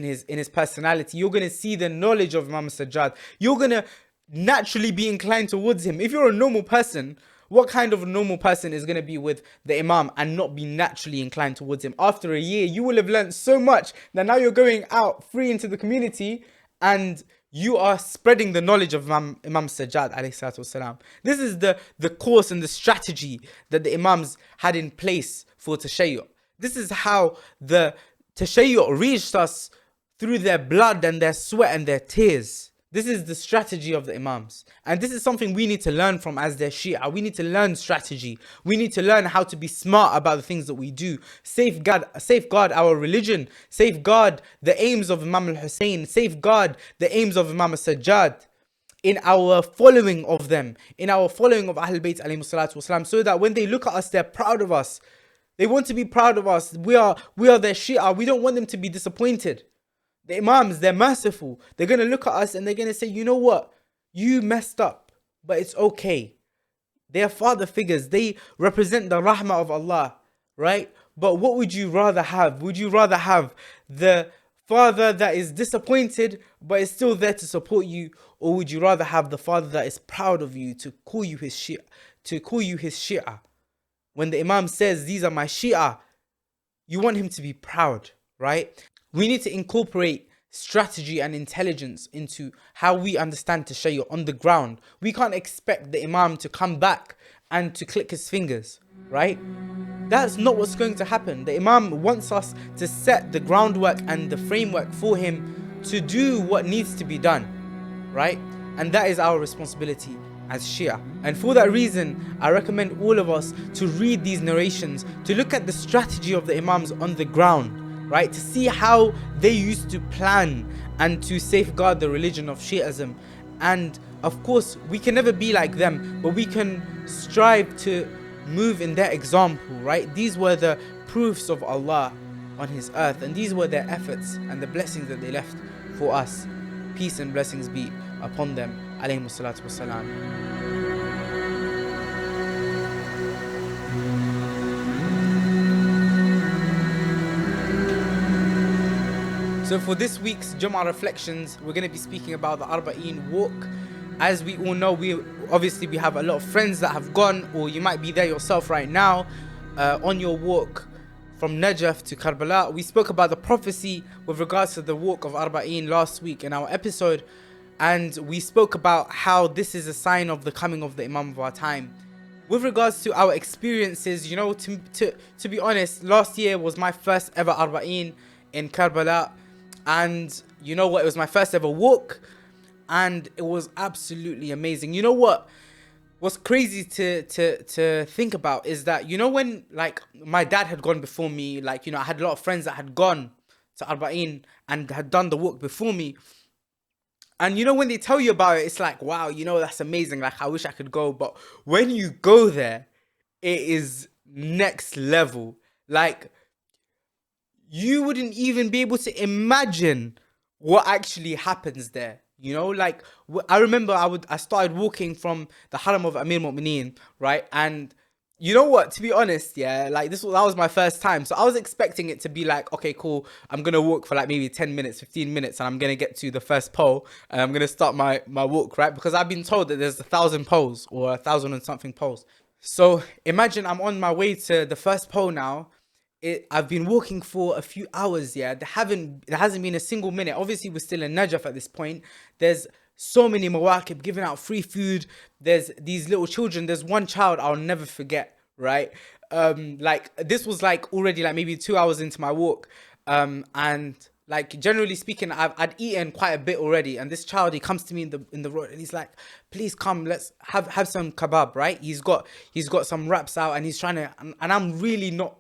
his personality. You're going to see the knowledge of Imam Sajjad. You're going to naturally be inclined towards him. If you're a normal person, what kind of a normal person is going to be with the Imam and not be naturally inclined towards him? After a year, you will have learned so much that now you're going out free into the community and you are spreading the knowledge of Imam Sajjad alayhi salatu wasalam. This is the course and the strategy that the Imams had in place for Tashayyu'. This is how the Tashayyu' reached us through their blood and their sweat and their tears. This is the strategy of the Imams. And this is something we need to learn from as their Shia. We need to learn strategy. We need to learn how to be smart about the things that we do. Safeguard our religion. Safeguard the aims of Imam al-Hussein. Safeguard the aims of Imam Sajjad in our following of them. In our following of Ahlul Bayt alayhi salatu wasalam. So that when they look at us, they're proud of us. They want to be proud of us. We are their Shia. We don't want them to be disappointed. The Imams, they're merciful. They're going to look at us and they're going to say, you know what? You messed up, but it's okay. They are father figures. They represent the rahmah of Allah, right? But what would you rather have? Would you rather have the father that is disappointed, but is still there to support you? Or would you rather have the father that is proud of you, to call you his Shia, to call you his Shia. When the Imam says, these are my Shia, you want him to be proud, right? We need to incorporate strategy and intelligence into how we understand Tashayyu on the ground. We can't expect the Imam to come back and to click his fingers, right? That's not what's going to happen. The Imam wants us to set the groundwork and the framework for him to do what needs to be done, right? And that is our responsibility as Shia. And for that reason, I recommend all of us to read these narrations, to look at the strategy of the Imams on the ground, right? To see how they used to plan and to safeguard the religion of Shi'ism. And of course, we can never be like them, but we can strive to move in their example, right? These were the proofs of Allah on his earth, and these were their efforts and the blessings that they left for us. Peace and blessings be upon them. Alayhimu salatu wassalam. So for this week's Jumah reflections, we're going to be speaking about the Arbaeen walk. As we all know, we have a lot of friends that have gone, or you might be there yourself right now on your walk from Najaf to Karbala. We spoke about the prophecy with regards to the walk of Arbaeen last week in our episode, and we spoke about how this is a sign of the coming of the Imam of our time. With regards to our experiences, you know, to be honest, last year was my first ever Arbaeen in Karbala, and you know what, it was my first ever walk, and it was absolutely amazing. You know what's crazy to think about is that, you know, when like my dad had gone before me, like, you know, I had a lot of friends that had gone to Arbaeen and had done the walk before me, and you know, when they tell you about it, it's like, wow, you know, that's amazing, like I wish I could go. But when you go there, it is next level. Like, you wouldn't even be able to imagine what actually happens there. You know, like I remember I started walking from the Haram of Amir Mu'mineen, right? And you know what, to be honest, yeah, like that was my first time. So I was expecting it to be like, okay, cool, I'm going to walk for like maybe 10 minutes, 15 minutes, and I'm going to get to the first pole and I'm going to start my walk, right? Because I've been told that there's 1,000 poles or 1,000 and something poles. So imagine I'm on my way to the first pole now. I've been walking for a few hours, yeah. There hasn't been a single minute. Obviously, we're still in Najaf at this point. There's so many mawakib giving out free food. There's these little children. There's one child I'll never forget, right? Like this was like already like maybe 2 hours into my walk. And like generally speaking, I'd eaten quite a bit already. And this child, he comes to me in the road and he's like, please come, let's have some kebab, right? He's got some wraps out and he's trying to, and I'm really not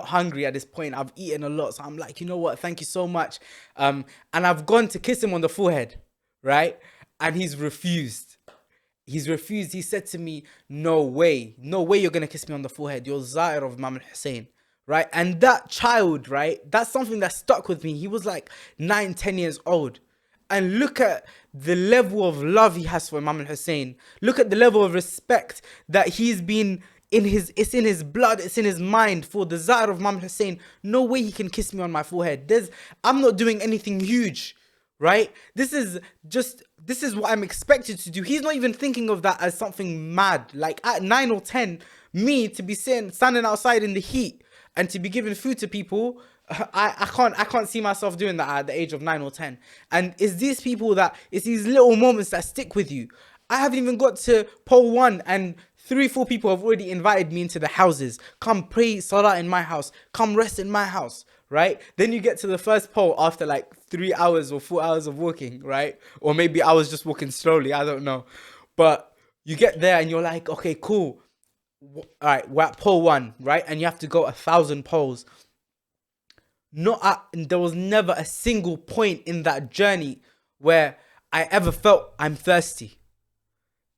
hungry at this point. I've eaten a lot, so I'm like, you know what, thank you so much. And I've gone to kiss him on the forehead, right? And he's refused. He said to me, no way you're gonna kiss me on the forehead. You're Zair of Imam Hussein, right? And that child, right, that's something that stuck with me. He was like 9-10 years old, and look at the level of love he has for Imam Hussein. Look at the level of respect that he's been it's in his blood, it's in his mind for the Zair of Imam Hussein. No way he can kiss me on my forehead. I'm not doing anything huge, right? This is what I'm expected to do. He's not even thinking of that as something mad. Like at 9 or 10, me to be standing outside in the heat and to be giving food to people, I can't see myself doing that at the age of 9 or 10. And it's these little moments that stick with you. I haven't even got to pole 1 and 3-4 people have already invited me into the houses. Come pray salah in my house. Come rest in my house, right? Then you get to the first pole after like 3 hours or 4 hours of walking, right? Or maybe I was just walking slowly, I don't know. But you get there and you're like, okay, cool. All right, we're at pole 1, right? And you have to go 1,000 poles. There was never a single point in that journey where I ever felt I'm thirsty.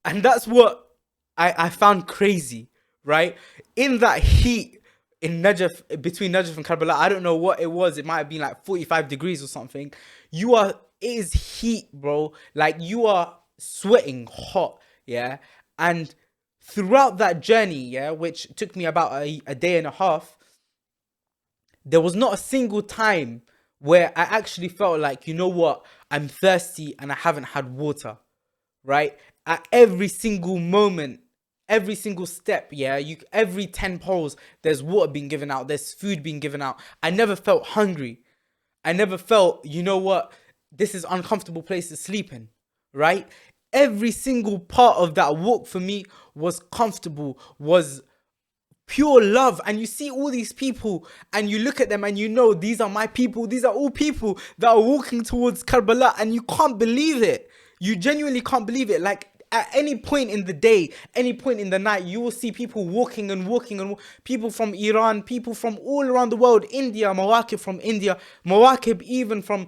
And that's what I found crazy, right? In that heat in Najaf, between Najaf and Karbala, I don't know what it was. It might have been like 45 degrees or something. It is heat, bro. Like you are sweating hot, yeah? And throughout that journey, yeah, which took me about a day and a half, there was not a single time where I actually felt like, you know what, I'm thirsty and I haven't had water, right? At every single moment, every single step, yeah, every 10 poles, there's water being given out, there's food being given out. I never felt hungry. I never felt, you know what, this is uncomfortable place to sleep in, right? Every single part of that walk for me was comfortable, was pure love. And you see all these people and you look at them and you know, these are my people. These are all people that are walking towards Karbala, and you can't believe it. You genuinely can't believe it. Like, at any point in the day, any point in the night, you will see people walking and walking, and people from Iran, people from all around the world, India, Mawakib from India, Mawakib even from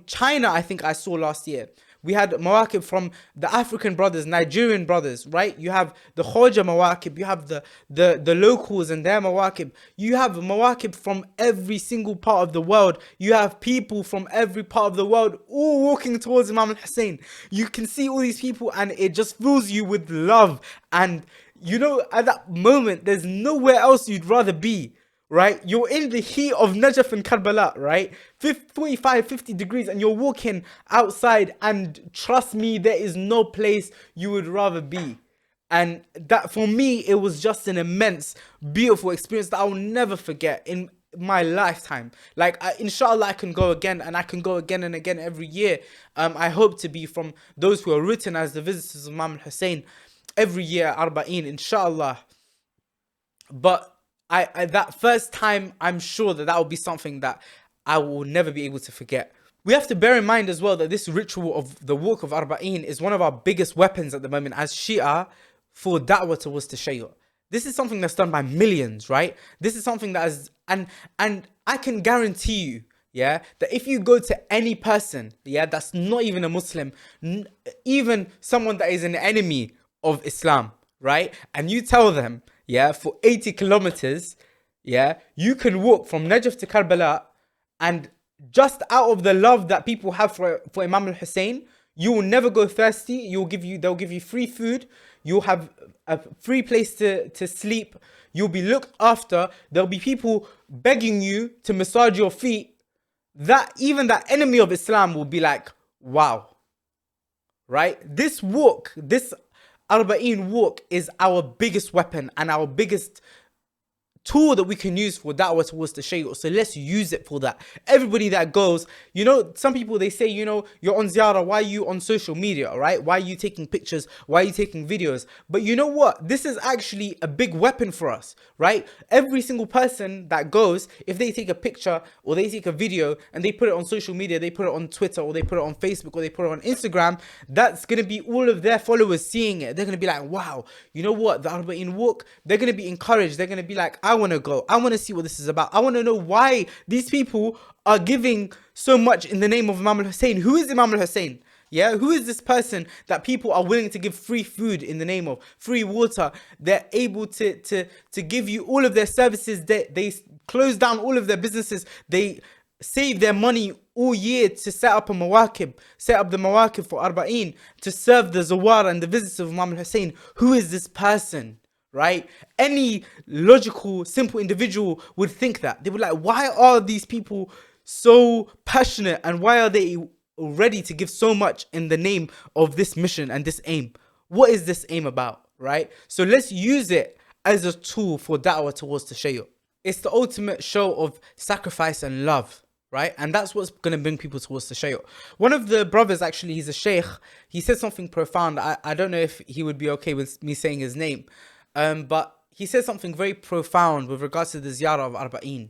China, I think I saw last year. We had Mawakib from the African brothers, Nigerian brothers, right? You have the Khoja Mawakib, you have the locals and their Mawakib. You have Mawakib from every single part of the world. You have people from every part of the world all walking towards Imam al-Hussein. You can see all these people and it just fills you with love. And you know, at that moment, there's nowhere else you'd rather be. Right? You're in the heat of Najaf and Karbala, right? 45, 50 degrees, and you're walking outside, and trust me, there is no place you would rather be. And that, for me, it was just an immense, beautiful experience that I will never forget in my lifetime. Like, inshallah, I can go again, and I can go again and again every year. I hope to be from those who are written as the visitors of Imam al-Hussein every year, Arbaeen, inshallah. But that first time, I'm sure that will be something that I will never be able to forget. We have to bear in mind as well that this ritual of the walk of Arbaeen is one of our biggest weapons at the moment as Shia for da'wah towards tashayyu'. This is something that's done by millions, right? This is something that is, and I can guarantee you, yeah, that if you go to any person, yeah, that's not even a Muslim, even someone that is an enemy of Islam, right? And you tell them, yeah, for 80 kilometers, yeah, you can walk from Najaf to Karbala, and just out of the love that people have for Imam al-Hussein, you will never go thirsty. They'll give you free food. You'll have a free place to sleep. You'll be looked after. There'll be people begging you to massage your feet. That even that enemy of Islam will be like, wow, right? This walk, this Arbaeen walk is our biggest weapon and our biggest tool that we can use for da'wah towards the shay'u. So let's use it for that. Everybody that goes, you know, some people, they say, you know, you're on ziyarah, why are you on social media, right? Why are you taking pictures? Why are you taking videos? But you know what? This is actually a big weapon for us, right? Every single person that goes, if they take a picture or they take a video and they put it on social media, they put it on Twitter or they put it on Facebook or they put it on Instagram, that's going to be all of their followers seeing it. They're going to be like, wow, you know what? The Arbaeen walk, they're going to be encouraged. They're going to be like, I want to go. I want to see what this is about. I want to know why these people are giving so much in the name of Imam al-Hussein. Who is Imam al-Hussein? Yeah, who is this person that people are willing to give free food in the name of, free water? They're able to give you all of their services. They close down all of their businesses. They save their money all year to set up the mawakib for Arbaeen, to serve the zawar and the visitors of Imam al-Hussein. Who is this person? Right? Any logical, simple individual would think that. They would like, why are these people so passionate and why are they ready to give so much in the name of this mission and this aim? What is this aim about? Right? So let's use it as a tool for da'wah towards tashayyu'. It's the ultimate show of sacrifice and love, right? And that's what's going to bring people towards tashayyu'. One of the brothers, actually, he's a sheikh. He said something profound. I don't know if he would be okay with me saying his name. But he said something very profound with regards to the ziyarah of Arbaeen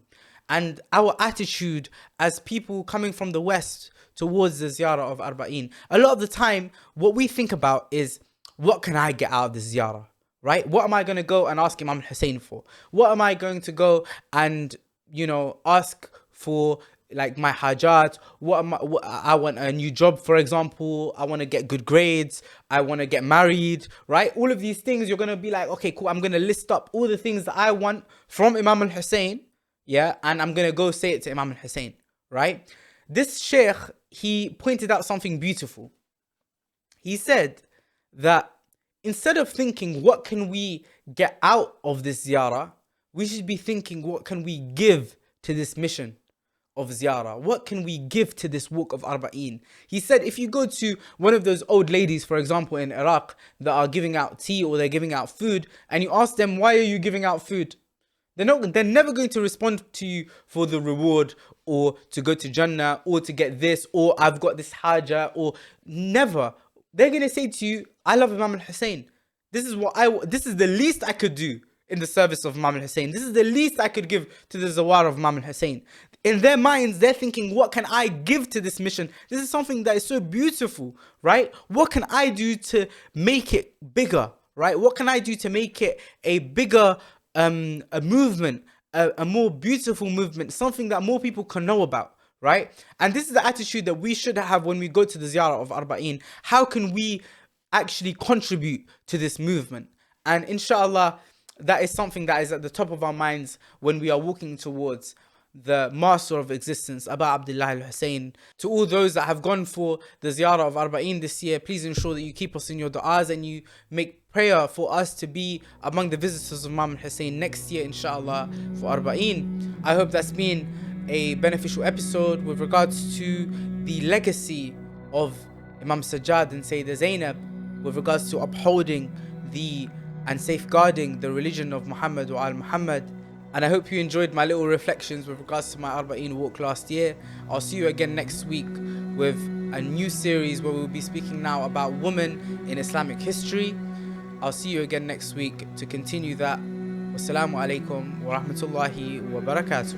and our attitude as people coming from the West towards the ziyarah of Arbaeen. A lot of the time, what we think about is, what can I get out of this ziyarah? Right? What am I going to go and ask Imam al-Hussein for? What am I going to go and, you know, ask for, like, my hajat? I want a new job, for example. I want to get good grades. I want to get married, right? All of these things, you're going to be like, okay, cool. I'm going to list up all the things that I want from Imam al-Hussein, yeah? And I'm going to go say it to Imam al-Hussein, right? This sheikh, he pointed out something beautiful. He said that instead of thinking, what can we get out of this ziyarah? We should be thinking, what can we give to this mission? of ziyarah? What can we give to this walk of Arbaeen? He said if you go to one of those old ladies, for example, in Iraq, that are giving out tea or they're giving out food, and you ask them, why are you giving out food? They're never going to respond to you for the reward, or to go to Jannah, or to get this, or I've got this haja, or never. They're going to say to you, I love Imam al-Hussein. This is the least I could do in the service of Imam al-Hussein. This is the least I could give to the zawar of Imam al-Hussein. In their minds, they're thinking, what can I give to this mission? This is something that is so beautiful, right? What can I do to make it bigger, right? What can I do to make it a bigger a movement, a more beautiful movement, something that more people can know about, right? And this is the attitude that we should have when we go to the ziyarah of Arbaeen. How can we actually contribute to this movement? And inshallah, that is something that is at the top of our minds when we are walking towards the master of existence, Aba Abdullah al-Hussein. To all those that have gone for the ziyarah of Arbaeen this year, please ensure that you keep us in your du'as and you make prayer for us to be among the visitors of Imam al-Hussein next year, inshallah, for Arbaeen. I hope that's been a beneficial episode with regards to the legacy of Imam Sajjad and Sayeda Zainab, with regards to upholding and safeguarding the religion of Muhammad wa al-Muhammad. And I hope you enjoyed my little reflections with regards to my Arbaeen walk last year. I'll see you again next week with a new series where we'll be speaking now about women in Islamic history. I'll see you again next week to continue that. Wassalamu alaikum wa rahmatullahi wa barakatuh.